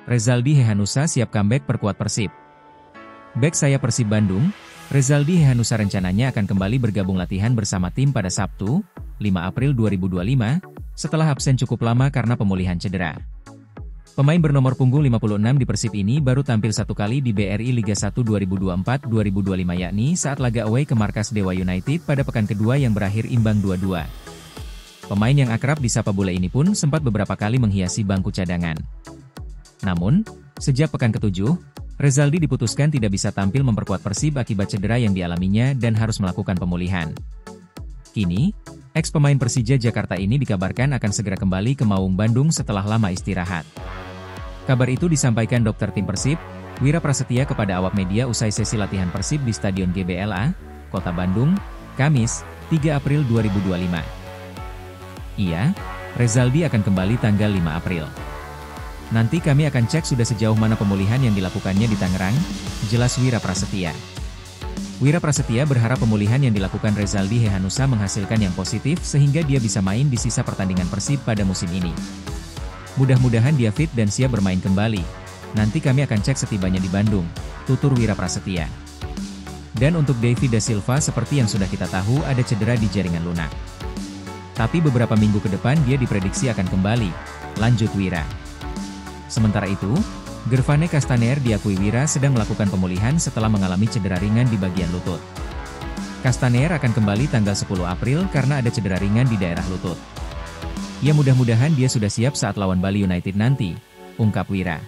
Rezaldi Hehanussa siap comeback perkuat Persib. Bek sayap Persib Bandung, Rezaldi Hehanussa rencananya akan kembali bergabung latihan bersama tim pada Sabtu, 5 April 2025, setelah absen cukup lama karena pemulihan cedera. Pemain bernomor punggung 56 di Persib ini baru tampil satu kali di BRI Liga 1 2024-2025 yakni saat laga away ke markas Dewa United pada pekan kedua yang berakhir imbang 2-2. Pemain yang akrab disapa bule ini pun sempat beberapa kali menghiasi bangku cadangan. Namun, sejak pekan ke-7, Rezaldi diputuskan tidak bisa tampil memperkuat Persib akibat cedera yang dialaminya dan harus melakukan pemulihan. Kini, ex-pemain Persija Jakarta ini dikabarkan akan segera kembali ke Maung Bandung setelah lama istirahat. Kabar itu disampaikan dokter tim Persib, Wira Prasetya kepada awak media usai sesi latihan Persib di Stadion GBLA, Kota Bandung, Kamis, 3 April 2025. Iya, Rezaldi akan kembali tanggal 5 April. Nanti kami akan cek sudah sejauh mana pemulihan yang dilakukannya di Tangerang, jelas Wira Prasetya. Wira Prasetya berharap pemulihan yang dilakukan Rezaldi Hehanussa menghasilkan yang positif sehingga dia bisa main di sisa pertandingan Persib pada musim ini. Mudah-mudahan dia fit dan siap bermain kembali. Nanti kami akan cek setibanya di Bandung, tutur Wira Prasetya. Dan untuk David Da Silva seperti yang sudah kita tahu ada cedera di jaringan lunak. Tapi beberapa minggu ke depan dia diprediksi akan kembali, lanjut Wira. Sementara itu, Gervane Castaner diakui Wira sedang melakukan pemulihan setelah mengalami cedera ringan di bagian lutut. Castaner akan kembali tanggal 10 April karena ada cedera ringan di daerah lutut. Ya mudah-mudahan dia sudah siap saat lawan Bali United nanti, ungkap Wira.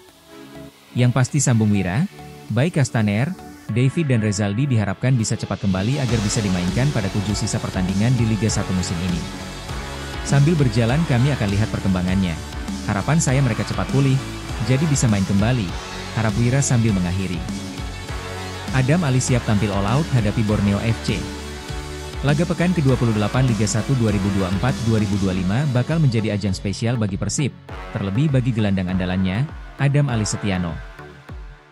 Yang pasti sambung Wira, baik Castaner, David dan Rezaldi diharapkan bisa cepat kembali agar bisa dimainkan pada 7 sisa pertandingan di Liga 1 musim ini. Sambil berjalan kami akan lihat perkembangannya. Harapan saya mereka cepat pulih, jadi bisa main kembali, harap Wira sambil mengakhiri. Adam Ali siap tampil all out hadapi Borneo FC. Laga pekan ke-28 Liga 1 2024-2025 bakal menjadi ajang spesial bagi Persib, terlebih bagi gelandang andalannya, Adam Ali Setiano.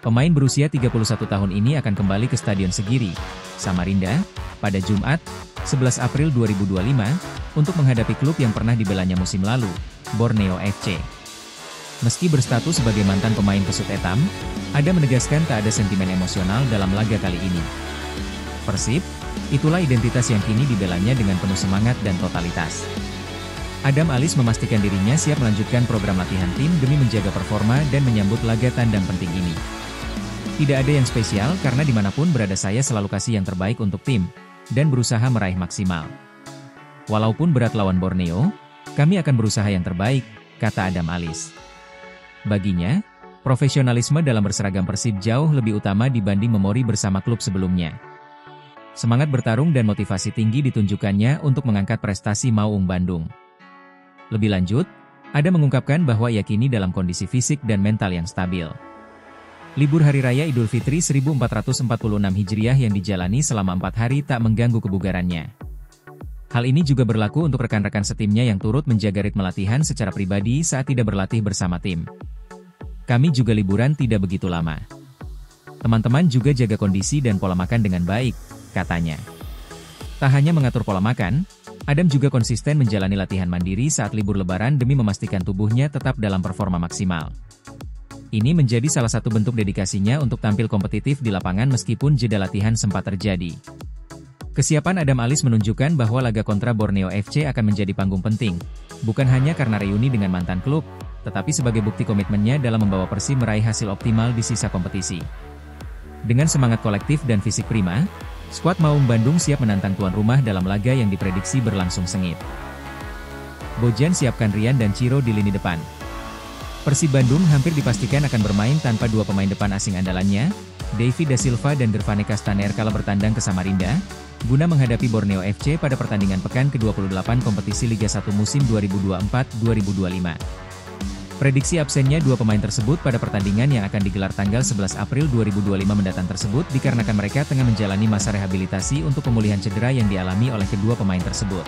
Pemain berusia 31 tahun ini akan kembali ke Stadion Segiri, Samarinda, pada Jumat, 11 April 2025, untuk menghadapi klub yang pernah dibelanya musim lalu, Borneo FC. Meski berstatus sebagai mantan pemain pesut etam, Adam menegaskan tak ada sentimen emosional dalam laga kali ini. Persib, itulah identitas yang kini dibelanya dengan penuh semangat dan totalitas. Adam Alis memastikan dirinya siap melanjutkan program latihan tim demi menjaga performa dan menyambut laga tandang penting ini. Tidak ada yang spesial karena dimanapun berada saya selalu kasih yang terbaik untuk tim, dan berusaha meraih maksimal. Walaupun berat lawan Borneo, kami akan berusaha yang terbaik, kata Adam Alis. Baginya, profesionalisme dalam berseragam Persib jauh lebih utama dibanding memori bersama klub sebelumnya. Semangat bertarung dan motivasi tinggi ditunjukkannya untuk mengangkat prestasi Maung Bandung. Lebih lanjut, Adam mengungkapkan bahwa ia kini dalam kondisi fisik dan mental yang stabil. Libur Hari Raya Idul Fitri 1446 Hijriah yang dijalani selama 4 hari tak mengganggu kebugarannya. Hal ini juga berlaku untuk rekan-rekan setimnya yang turut menjaga ritme latihan secara pribadi saat tidak berlatih bersama tim. Kami juga liburan tidak begitu lama. Teman-teman juga jaga kondisi dan pola makan dengan baik, katanya. Tak hanya mengatur pola makan, Adam juga konsisten menjalani latihan mandiri saat libur lebaran demi memastikan tubuhnya tetap dalam performa maksimal. Ini menjadi salah satu bentuk dedikasinya untuk tampil kompetitif di lapangan meskipun jeda latihan sempat terjadi. Kesiapan Adam Alis menunjukkan bahwa laga kontra Borneo FC akan menjadi panggung penting, bukan hanya karena reuni dengan mantan klub, tetapi sebagai bukti komitmennya dalam membawa Persib meraih hasil optimal di sisa kompetisi. Dengan semangat kolektif dan fisik prima, skuad Maung Bandung siap menantang tuan rumah dalam laga yang diprediksi berlangsung sengit. Bojan siapkan Rian dan Ciro di lini depan. Persib Bandung hampir dipastikan akan bermain tanpa dua pemain depan asing andalannya, David Da Silva dan Gervane Castaner kala bertandang ke Samarinda, guna menghadapi Borneo FC pada pertandingan pekan ke-28 kompetisi Liga 1 musim 2024-2025. Prediksi absennya dua pemain tersebut pada pertandingan yang akan digelar tanggal 11 April 2025 mendatang tersebut dikarenakan mereka tengah menjalani masa rehabilitasi untuk pemulihan cedera yang dialami oleh kedua pemain tersebut.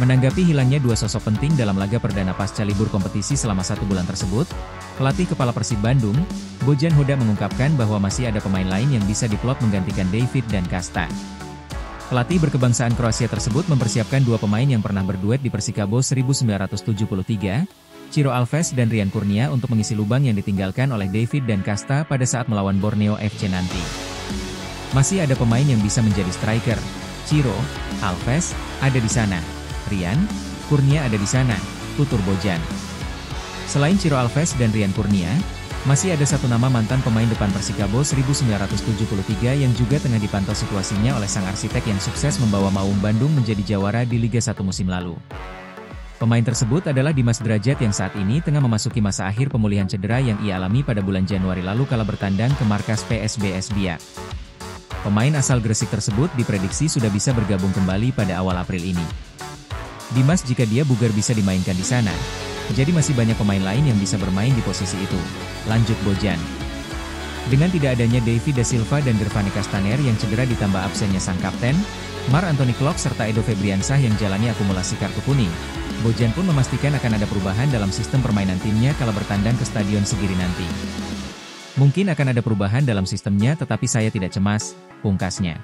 Menanggapi hilangnya dua sosok penting dalam laga perdana pasca libur kompetisi selama 1 bulan tersebut, pelatih kepala Persib Bandung, Bojan Hoda mengungkapkan bahwa masih ada pemain lain yang bisa diplot menggantikan David dan Casta. Pelatih berkebangsaan Kroasia tersebut mempersiapkan dua pemain yang pernah berduet di Persikabo 1973, Ciro Alves dan Rian Kurnia untuk mengisi lubang yang ditinggalkan oleh David dan Kasta pada saat melawan Borneo FC nanti. Masih ada pemain yang bisa menjadi striker. Ciro, Alves, ada di sana. Rian, Kurnia ada di sana, tutur Bojan. Selain Ciro Alves dan Rian Kurnia, masih ada satu nama mantan pemain depan Persikabo 1973 yang juga tengah dipantau situasinya oleh sang arsitek yang sukses membawa Maung Bandung menjadi jawara di Liga 1 musim lalu. Pemain tersebut adalah Dimas Drajat yang saat ini tengah memasuki masa akhir pemulihan cedera yang ia alami pada bulan Januari lalu kala bertandang ke markas PSBS Biak. Pemain asal Gresik tersebut diprediksi sudah bisa bergabung kembali pada awal April ini. Dimas jika dia bugar bisa dimainkan di sana, jadi masih banyak pemain lain yang bisa bermain di posisi itu, lanjut Bojan. Dengan tidak adanya David da Silva dan Gervane Castaner yang cedera ditambah absennya sang kapten, Mar Anthony Klok serta Edo Febriansah yang jalani akumulasi kartu kuning, Bojan pun memastikan akan ada perubahan dalam sistem permainan timnya kala bertandang ke Stadion Segiri nanti. Mungkin akan ada perubahan dalam sistemnya tetapi saya tidak cemas, pungkasnya.